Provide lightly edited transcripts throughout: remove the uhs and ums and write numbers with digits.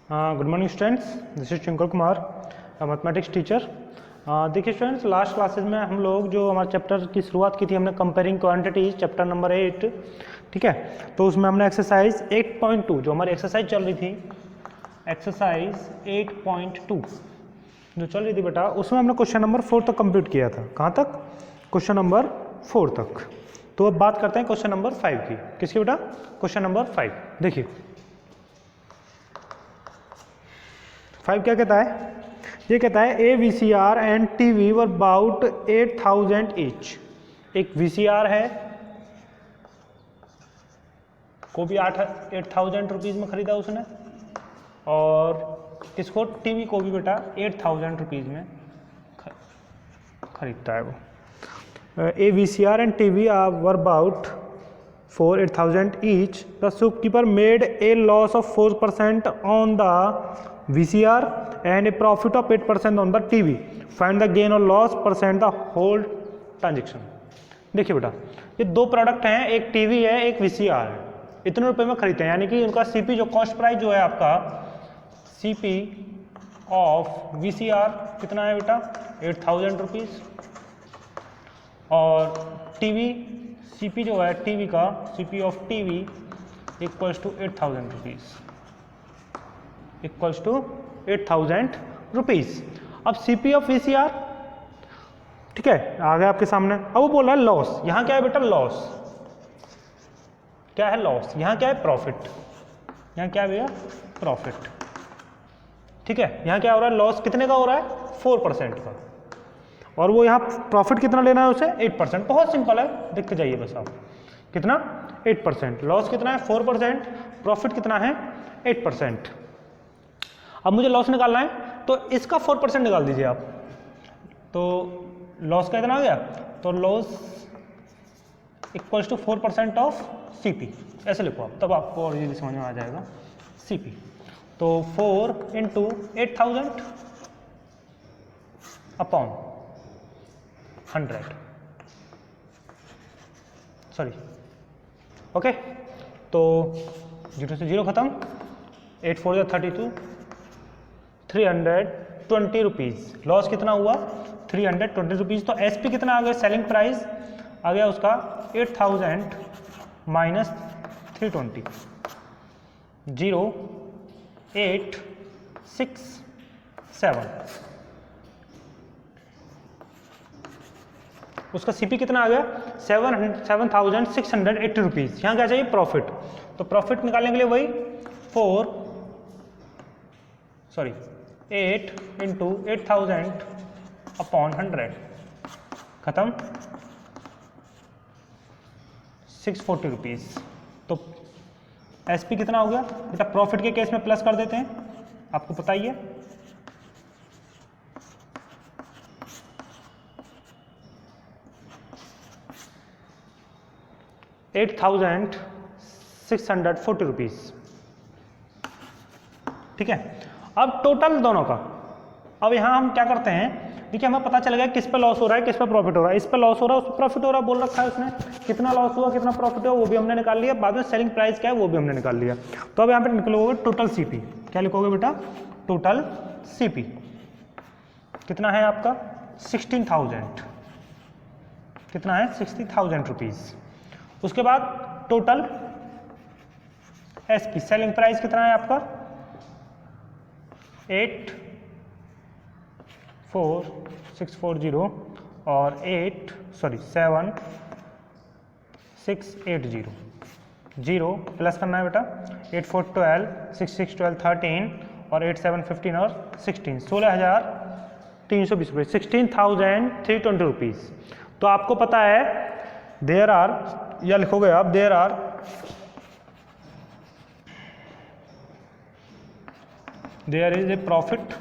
Good morning students, this is Chinkar Kumar, mathematics teacher. देखिए students, last classes में हम लोग जो हमारे चैप्टर की शुरुआत की थी हमने कंपेयरिंग क्वांटिटीज, चैप्टर नंबर 8, ठीक है। तो उसमें हमने एक्सरसाइज 8.2 जो हमारी एक्सरसाइज चल रही थी, एक्सरसाइज 8.2 जो चल रही थी बेटा, उसमें हमने क्वेश्चन नंबर 4 तक कंप्लीट किया था। कहाँ तक? क्वेश्चन नंबर 4 तक। तो अब बात करते हैं क्वेश्चन नंबर 5 की। किसकी बेटा? Question number 5। देखिए 5 क्या कहता है? ये कहता है ए VCR and TV were about 8000 each. एक VCR है को भी 8000 रुपीज़ में खरीदा उसने, और किसको? TV को भी बेटा 8000 रुपीज़ में खरीदता है वो। ए VCR and TV were about for 8000 each. The shopkeeper made a loss of 4% on the VCR and a profit of 8% on the TV. Find the gain or loss percent the whole transaction. देखिए बेटा, ये दो product हैं, एक TV है, एक VCR है। इतने रुपए में खरीदते हैं, यानी कि उनका CP जो कॉस्ट प्राइस जो है आपका CP ऑफ VCR कितना है बेटा? 8000 रुपीज़। और TV CP जो है टीवी का, CP of TV equals to 8000 rupees, equals to 8000 rupees. अब CP ऑफ VCR, ठीक है, आ गया आपके सामने। अब वो बोल रहा है लॉस। यहाँ क्या है बेटा? लॉस। क्या है? लॉस। यहाँ क्या है? प्रॉफिट। यहाँ क्या है भैया? प्रॉफिट। ठीक है, यहाँ क्या हो रहा है? लॉस कितने का हो रहा है? 4% का। और वो यहाँ प्रॉफिट कितना लेना है उसे? 8%। बहुत सिंपल है, देख के जाइए बस आप। कितना? 8%। लॉस कितना है? 4%। प्रॉफिट कितना है? 8%। अब मुझे लॉस निकालना है, तो इसका 4% निकाल दीजिए आप। तो लॉस का इतना आ गया, तो loss equals to 4% of CP। ऐसे लिखो आप, तब आपको और इजीली समझ में आ जाएगा CP। तो 4 × 8000 अपॉन 100, सॉरी, ओके। तो 0 से 0 खत्म, 8 4 32, 320 रुपीज़। लॉस कितना हुआ? 320 रुपीज़। तो SP कितना आ गया? सेलिंग प्राइस आ गया उसका 8000 माइनस 320, 0867। उसका CP कितना आ गया? 7680 रुपीज़। यहाँ क्या चाहिए? प्रॉफिट। तो प्रॉफिट निकालने के लिए वही 8 × 8000 अपॉन 100, खत्म, 640 रुपीज़। तो SP कितना हो गया बेटा? प्रॉफिट के केस में प्लस कर देते हैं, आपको पता ही है। ₹8640 रुपीज़, ठीक है। अब टोटल दोनों का, अब यहाँ हम क्या करते हैं, देखिए हमें पता चल गया किस पे लॉस हो रहा है, किस पे प्रॉफिट हो रहा है। इस पे लॉस हो रहा है, उस पर प्रॉफिट हो रहा है, बोल रखा है उसने। कितना लॉस हुआ, कितना प्रॉफिट हुआ, वो भी हमने निकाल लिया। बाद में सेलिंग प्राइस क्या है, वो भी हमने निकाल लिया। तो अब यहाँ पे निकलोगे टोटल CP। क्या लिखोगे बेटा? टोटल CP कितना है आपका? 16000। कितना है? 60000 रुपीज़। उसके बाद टोटल SP, सेलिंग प्राइस कितना है आपका? 84640 और 7680। 0 प्लस करना है बेटा। 8 4 12, 6 6 12 13 और 8 7 15 और 16, 16320 रुपये, 16320 रुपीज़। तो आपको पता है देयर आर, या लिखोगे आप there are there is a profit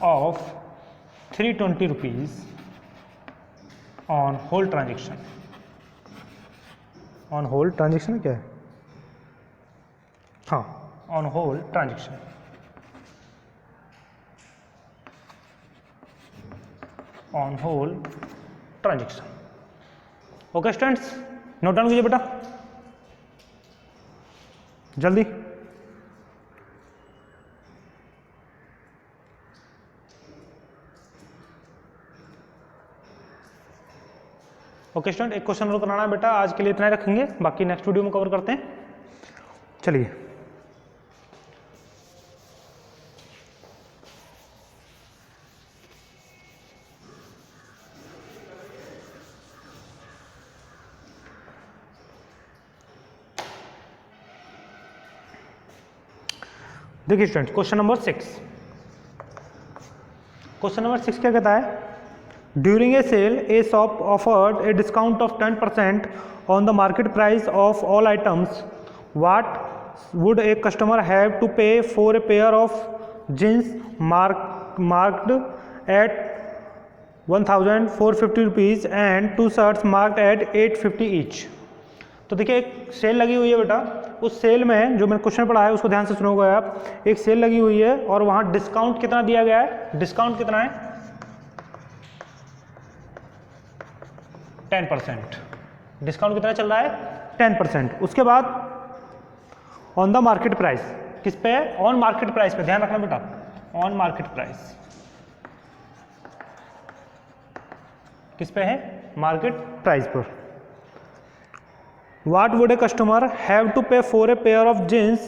of 320 rupees on whole transaction. On whole transaction क्या है? हाँ, on whole transaction. On whole transaction. Okay students, note down कीजिए बेटा। जल्दी। ओके स्टूडेंट, एक क्वेश्चन और कराना है बेटा, आज के लिए इतना ही रखेंगे, बाकी नेक्स्ट वीडियो में कवर करते हैं। चलिए देखिए student, question number 6। Question number 6 क्या कहता है? During a sale a shop offered a discount of 10% on the market price of all items. What would a customer have to pay for a pair of jeans marked at 1450 rupees and 2 shirts marked at 850 each. तो देखिए एक cell लगी हुई है बेटा, उस cell में जो मैंने क्वेश्चन पढ़ा है उसको ध्यान से सुनोगे आप। एक सेल लगी हुई है और वहाँ डिस्काउंट कितना दिया गया है? डिस्काउंट कितना है? 10%। डिस्काउंट कितना चल रहा है? 10%। उसके बाद ऑन द मार्केट प्राइस, किस पे है? ऑन मार्केट प्राइस पे, ध्यान रखना बेटा, ऑन मार्केट प्राइस किस पे है? मार्केट प्राइस पर। What would a customer have to pay for a pair of jeans?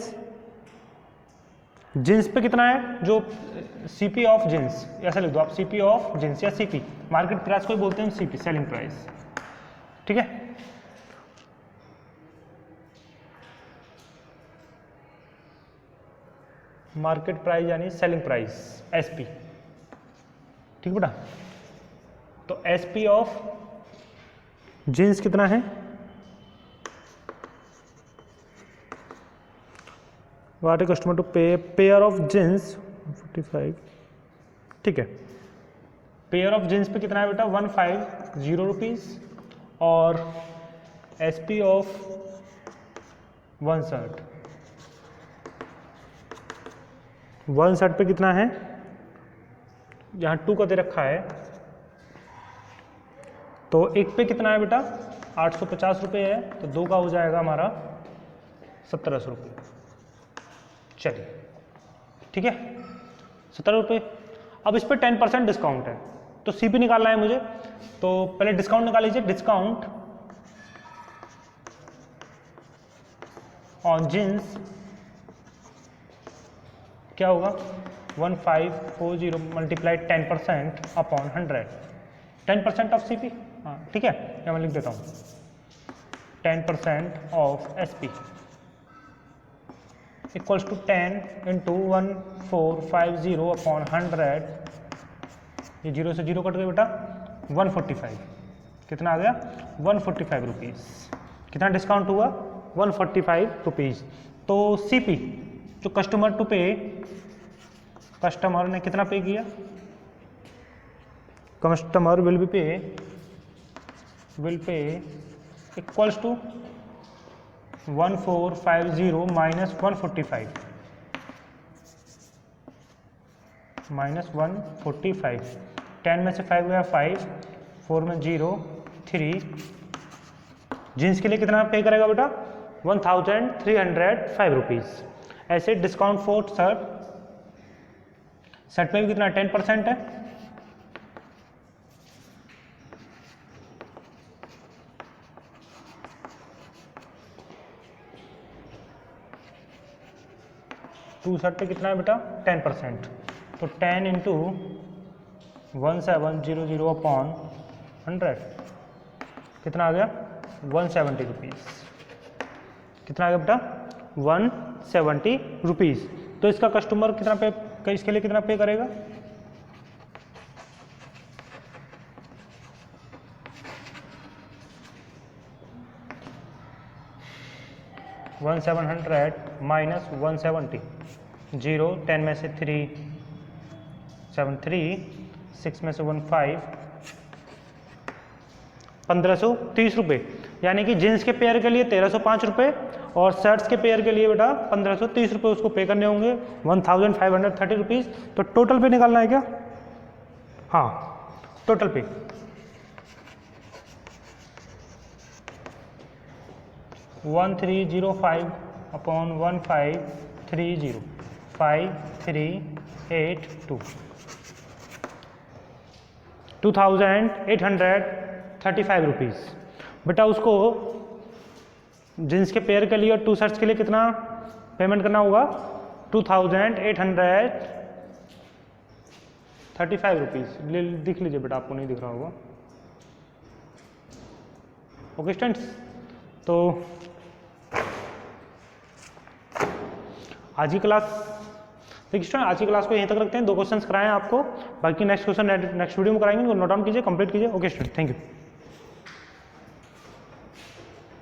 Jeans पे कितना है? जो CP ऑफ जींस, ऐसा लिख दो आप, CP ऑफ जींस या CP, मार्केट प्राइस को बोलते हैं CP, सेलिंग प्राइस। ठीक है, मार्केट प्राइस यानी सेलिंग प्राइस, SP। ठीक बेटा, तो SP ऑफ जींस कितना है? वाट ए कस्टमर टू पे पेयर ऑफ जींस 45। ठीक है, पेयर ऑफ जींस पे कितना है बेटा? 150 रुपीज़। और SP ऑफ वन शर्ट पे कितना है? यहाँ 2 का दे रखा है, तो एक पे कितना है बेटा? 850 रुपये है, तो 2 का हो जाएगा हमारा 1700 रुपये। चलिए ठीक है, 17 रुपये। अब इस पर 10% डिस्काउंट है, तो CP निकालना है मुझे, तो पहले डिस्काउंट निकाल लीजिए। डिस्काउंट ऑन जींस क्या होगा? 1540 मल्टीप्लाई 10% अपॉन 100, 10% ऑफ CP। हाँ ठीक है, या मैं लिख देता हूँ 10% of SP equals to 10 into 1450 upon 100। ये 0 से 0 कट गए बेटा, 145। कितना आ गया? 145 रुपीज़। कितना डिस्काउंट हुआ? 145 रुपीज़। तो CP जो कस्टमर टू पे, कस्टमर ने कितना पे किया? Customer will pay equals to 1450 minus 145 minus 145। 10 में से 5 गया 5, 4 में 0, 3। जींस के लिए कितना पे करेगा बेटा? 1305 रुपीज़। ऐसे डिस्काउंट फॉर शर्ट, शर्ट पे भी कितना 10% है, टू शर्ट पे कितना है बेटा? 10%। तो 10 इंटू 1700 अपॉन 100 कितना आ गया? 170 रुपीज़। कितना आ गया बेटा? 170 रुपीज़। तो इसका कस्टमर कितना पे, इसके लिए कितना पे करेगा? $1700 माइनस 170, 0, 10 में से 3, 7, 3, 6 में से 1, 5, 1530 रुपये। यानी कि जीन्स के पेयर के लिए 1305 रुपये और शर्ट्स के पेयर के लिए बेटा 1530 रुपये उसको पे करने होंगे, 1530 रुपीज़। तो टोटल पे निकालना है क्या? हाँ, टोटल पे 1305 अपॉन 1530 5382 2835 रुपीज़। बेटा उसको जींस के पेयर के लिए और 2 शर्ट्स के लिए कितना पेमेंट करना होगा? 2835 रुपीज़। दिख लीजिए बेटा, आपको नहीं दिख रहा होगा। ओके स्टूडेंट्स, तो आज की क्लास देखिए स्टूडेंट, आज की क्लास को यहीं तक रखते हैं। 2 क्वेश्चंस कराए हैं आपको, बाकी नेक्स्ट क्वेश्चन नेक्स्ट वीडियो में कराएंगे, नोट डाउन कीजिए, कंप्लीट कीजिए। Okay student, thank you.